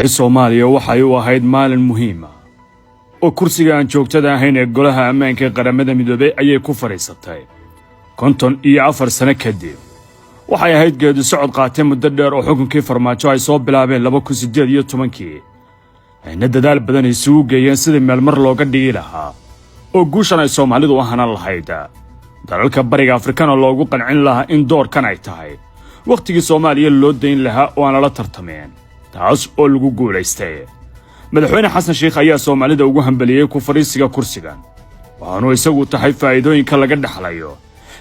Soomaaliya waxay u ahayd maalin muhiim ah oo kursiga aan joogtada ahayn ee golaha ammaanka ee qaramada midoobay ayay ku fariisatay 54 sano kadib. waxay ahayd geedi socod qaatay muddo dheer oo xukunkii farmaajo ay soo bilaabeen 2018 ayna dadaal badan isugu geeyeen sidii meel mar looga dhigi lahaa oo guushan ay Soomaalidu u ahaan lahayd dalalka bariga Afrikana loogu qancin lahaa in doorkan ay tahay waqtigii Soomaaliya loo deyn lahaa oo aan la tartameen taas oo lagu guuleystay. madaxweyne xasan sheekh ayaa Soomaalida ugu hambaliyay ku fariisiga kursigan waxaanu isagu tahay faa'iidooyinka laga dhaxlayo,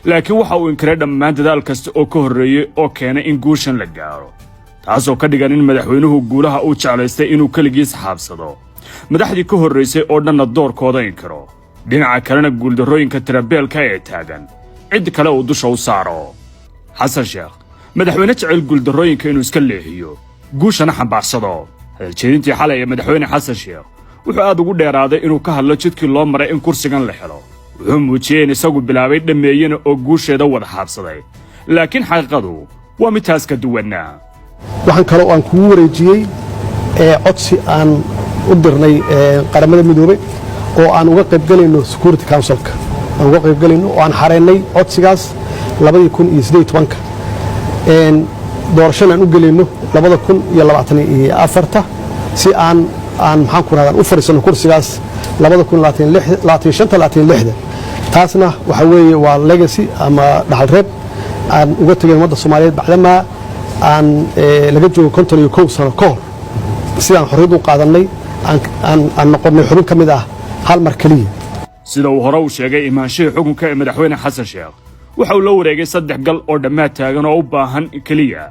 laakiin waxa uu inkiray dhammaan dadaal kasta oo ka horreeyay oo keenay in guushan la gaaro, taasoo ka dhigan in madaxweynuhu guulaha uu jeclaystay inuu kaligiis xaabsado madaxdii ka horreysay oo dhanna doorkooda inkiro, dhinaca kalena guuldarrooyinka tirabeelka ee taagan cid kale uu dusha u saaro. xasan sheekh madaxweyne jecel guuldarrooyinka inuu iska leexiyo guushana xambaarsado. hadaljeedintii xalay ee madaxweyne xasan sheekh wuxuu aad ugu dheeraaday inuu ka hadlo jidkii loo maray in kursigan la helo, wuxuu muujiyey in isagu bilaabay dhameeyana oo guusheeda wada xaabsaday, laakiin xaqiiqadu waa mid taas ka duwana. waxaan kale oo aan kugu wareejiyey codsi aan u dirnay qaramada midoobay oo aan uga qayb galayno Security Council-ka aan uga qayb galayno oo aan xareynay codsigaas 2018 doorashada aan u galayno 2024 si aan maxaan ku raadaan u fariisano kursigaas 2025 taasna waxa weeye waa legacy ama dhaxal reeb aan uga tagay ummadda Soomaaliyeed bacdama aan laga joogo 51 sano ka hor sidaan xorriyad u qaadanay aan noqonnay xubin ka mid ah hal mar kaliya. sida uu hore u sheegay imaanshaha xukunka ee madaxweyne xasan sheekh waxa uu la wareegay 3 gal oo dhammaad taagan oo u baahan kaliya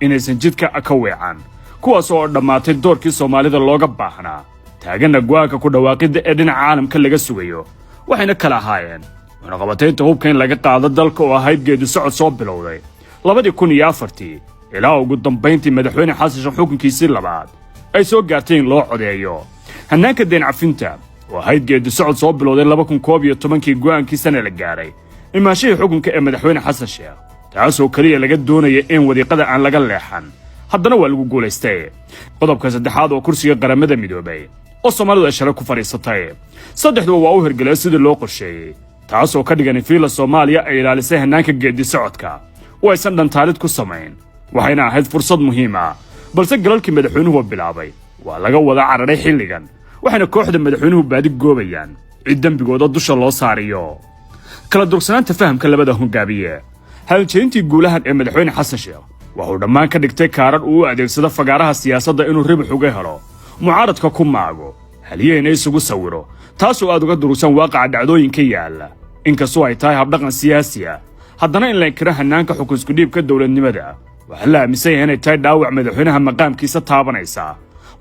inaysan jidka ka weecan kuwaas oo dhammaatay doorkii Soomaalida looga baahnaa taagana go'aanka ku dhawaaqida ee dhinaca caalamka laga sugayo waxayna kala ahaayeen cunaqabataynta hubka in laga qaado dalka oo ahayd geedi socod soo bilowday 2004 ilaa ugu dambeyntii madaxweyne xasan sheekh xukunkiisii labaad ay soo gaartay in loo codeeyo hannaanka deyn cafinta oo ahayd geedi socod soo bilowday 2011 go'aankiisana la gaaray imaashihii xukunka ee madaxweyne xasan sheekh taasoo kaliya laga doonaya in wadiiqada aan laga leexan haddana waa lagu guulaystay. qodobka saddexaad oo kursiga qaramada midoobay oo Soomaalidu ay shalay ku fariisatay saddexduba waa u hirgelay sidii loo qorsheeyay, taasoo ka dhigan in fiila Soomaaliya ay ilaalisay hannaanka geedi socodka oo aysan dhantaalid ku samayn, waxayna ahayd fursad muhiim ah. balse galalkii madaxweynuhu bilaabay waa laga wada cararay xilligan, waxayna kooxda madaxweynuhu baadi goobayaan cid dambigooda dusha loo saariyo. kala dursanaanta fahamka labada hoggaamiye hadaljeedintii guulahan ee madaxweyne xasan sheekh wuxuu dhammaan ka dhigtay kaarar uu u adeegsado fagaaraha siyaasadda inuu ribix uga helo mucaaradka ku maago haliyeyna isugu sawiro, taasoo aad uga durugsan waaqaca dhacdooyinka yaalla. inkastoo ay tahay habdhaqan siyaasi ah haddana in la inkiro hannaanka xukun isku dhiibka dowladnimada waxaa la aaminsan yahay inay tahay dhaawac madaxweynaha maqaamkiisa taabanaysa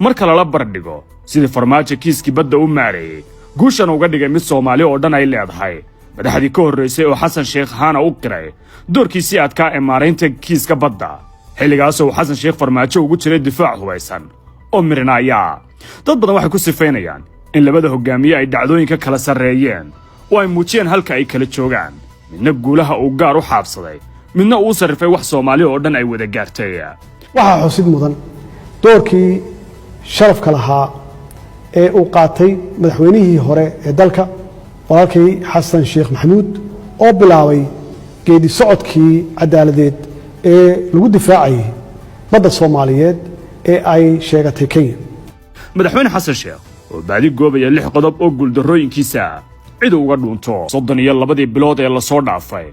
marka lala bardhigo sidii farmaajo kiiskii badda u maareeyey guushan uga dhigay mid Soomaali oo dhan ay leedahay. madaxdii ka horreysay oo xasan sheekh haana u qiray doorkiisii adkaa ee maaraynta kiiska badda xilligaasoo xasan sheekh farmaajo ugu jiray difaac hubaysan oo mirinaya. dad badan waxay ku sifaynayaan in labada hoggaamiye ay dhacdooyinka kala sarreeyeen oo ay muujiyeen halka ay kala joogaan, midna guulaha uu gaar u xaabsaday midna uu sarrifay wax Soomaali oo dhan ay wada gaartay. waxaa xusid mudan doorkii sharafka lahaa ee uu qaatay madaxweynihii hore ee dalka walaalkay xasan sheekh maxamuud oo bilaabay geedi socodkii cadaaladeed ee lagu difaacayay badda Soomaaliyeed ee ay sheegatay Kenya. madaxweyne xasan sheekh oo baadi goobaya 6 qodob oo guuldarrooyinkiisa cid uga dhuunto 32 bilood ee la soo dhaafay.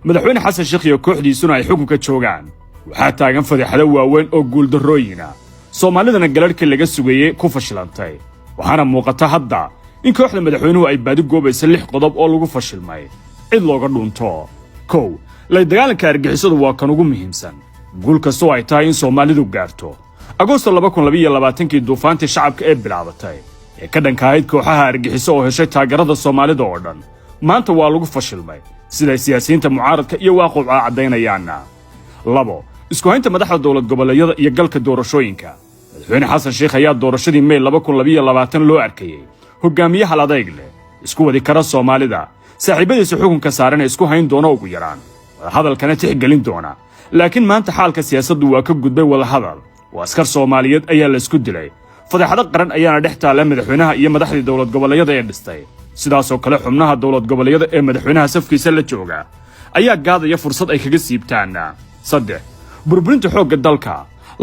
madaxweyne xasan sheekh iyo kooxdiisuna ay xukunka joogaan waxaa taagan fadeexado waaweyn oo guuldarrooyina Soomaalidana galarkii laga sugayay ku fashilantay, waxaana muuqata hadda in kooxda madaxweynuhu ay baadi goobayso 6 qodob oo lagu fashilmay cid looga dhuunto. 1 la dagaalanka argixisadu waa kan ugu muhiimsan guul kastoo ay tahay in Soomaalidu gaarto. Agoosto 2022 duufaantii shacabka ee bilaabatay ee ka dhankahayd kooxaha argixiso oo heshay taageerada Soomaalida oo dhan maanta waa lagu fashilmay sida siyaasiyiinta mucaaradka iyo waaqooca cadaynayaan. 2 isku haynta madaxda dowlad goboleedyada iyo galka doorashooyinka madaxweyne xasan sheekh ayaa doorashadii May 2022 loo arkayay hoggaamiye hal adayg leh isku wadi kara Soomaalida saaxiibadiisa xukunka saaran isku hayn doona ugu yaraan wada hadalkana tixgelin doona, laakiin maanta xaalka siyaasaddu waa ka gudbay wada hadal وأسكر Soomaaliyeed ayaa la isku dilay fadeexado qaran ayaana dhex taala madaxweynaha iyo madaxdii dawlad goboleedyada ee dhistay sidaas oo kale xubnaha dawlad goboleedyada ee madaxweynaha safkiisa la jooga ayaa gaadaya fursad ay kaga siibtaan 3 burburinta xoogga dalka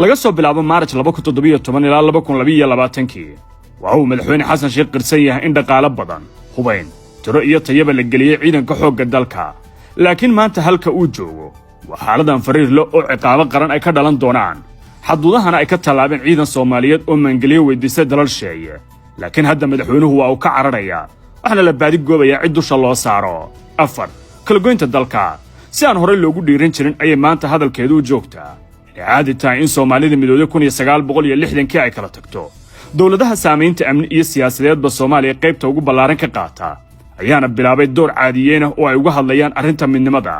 laga soo bilaabo Maarch 2017 ilaa 2022 waxa uu madaxweyne Xasan Sheekh qirsan yahay in dhaqaale badan hubayn tiro iyo tayaba la geliyay ciidanka xoogga dalka laakiin maanta halka uu joogo waa xaaladan fariir loo oo ciqaabo qaran ay ka dhalan doonaan xadudahana ay ka talaabeen ciidan Soomaaliyeed oo maangaliyo weydiisay dalal sheeye laakiin hadda madaxweynuhu waa uu ka cararaya waxna la baadi goobaya cid dusha loo saaro 4 kala goynta dalka si aan hore loogu dhiiran jirin ay maanta hadalkeedu joogtaa caadi tahay in Soomaalida midowday 1960 ay kala tagto dawladaha saameynta amni iyo siyaasadeedba Soomaaliya qaybta ugu ballaaran ka qaata ayaana bilaabay door caadiyeena oo ay uga hadlayaan arrinta midnimada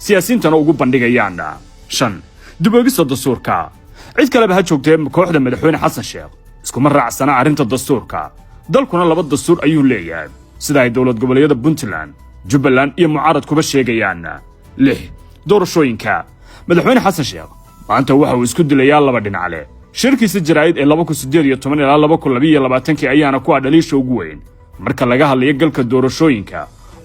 siyaasiyiintana ugu bandhigayaan 5 dib u eegista dastuurka cid kale ba ha joogtay kooxda madaxweyne Xasan Sheekh iskuma raacsana arrinta dastuurka dalkuna laba dastuur ayuu leeyahay sida ay dawlad goboleedyada Puntland Jubbaland iyo mucaarad kuba sheegayaan 6 doorashooyinka madaxweyne Xasan Sheekh maanta waxa uu isku dilayaa laba dhinac leh shirkiisa jaraa'id ee 2018 ilaa 2022 ayaana ku dhaliisha ugu weyn marka laga hadlayo galka doorashooyinka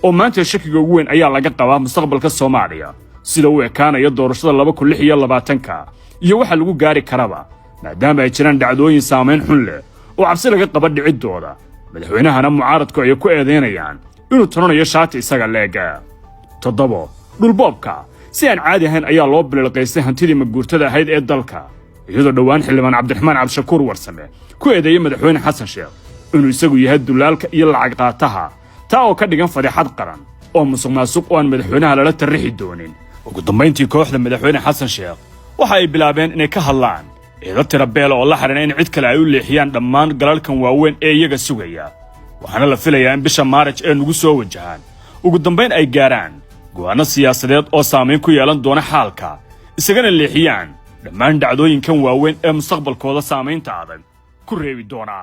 oo maanta shakiga ugu weyn ayaa laga qabaa mustaqbalka Soomaaliya sida uu ekaanayo doorashada 2026 iyo waxa lagu gaari karaba maadaama ay jiraan dhacdooyin saameyn xun leh oo cabsi laga qaba dhicidooda madaxweynahana mucaaradku ay ku eedeynayaan inuu taranayo shaati isaga leega 7 dhulboobka si aan caadi ahayn ayaa loo bilaqaystay hantidii maguurtada ahayd ee dalka iyadoo dhawaan xildhibaan Cabdiraxmaan Cabshakuur Warsame ku eedeeyay madaxweyne Xasan Sheekh inuu isagu yahay dulaalka iyo lacag qaataha taa oo ka dhigan fadeexad qaran oo musuqmaasuq oo aan madaxweynaha lala tarixi doonin ugu dambeyntii kooxda madaxweyne Xasan Sheekh waxa ay bilaabeen inay ka hadlaan eedo tira beel oo la xariireen in cid kale ay u leexiyaan dhammaan galalkan waaweyn ee iyaga sugaya waxaana la filayaa in bisha Maarch ee nagu soo wajahaan ugu dambeyn ay gaaraan go'aano siyaasadeed oo saameyn ku yeelan doona xaalka isagana leexiyaan dhammaan dhacdooyinkan waaweyn ee mustaqbalkooda saameynta adag ku reebi doona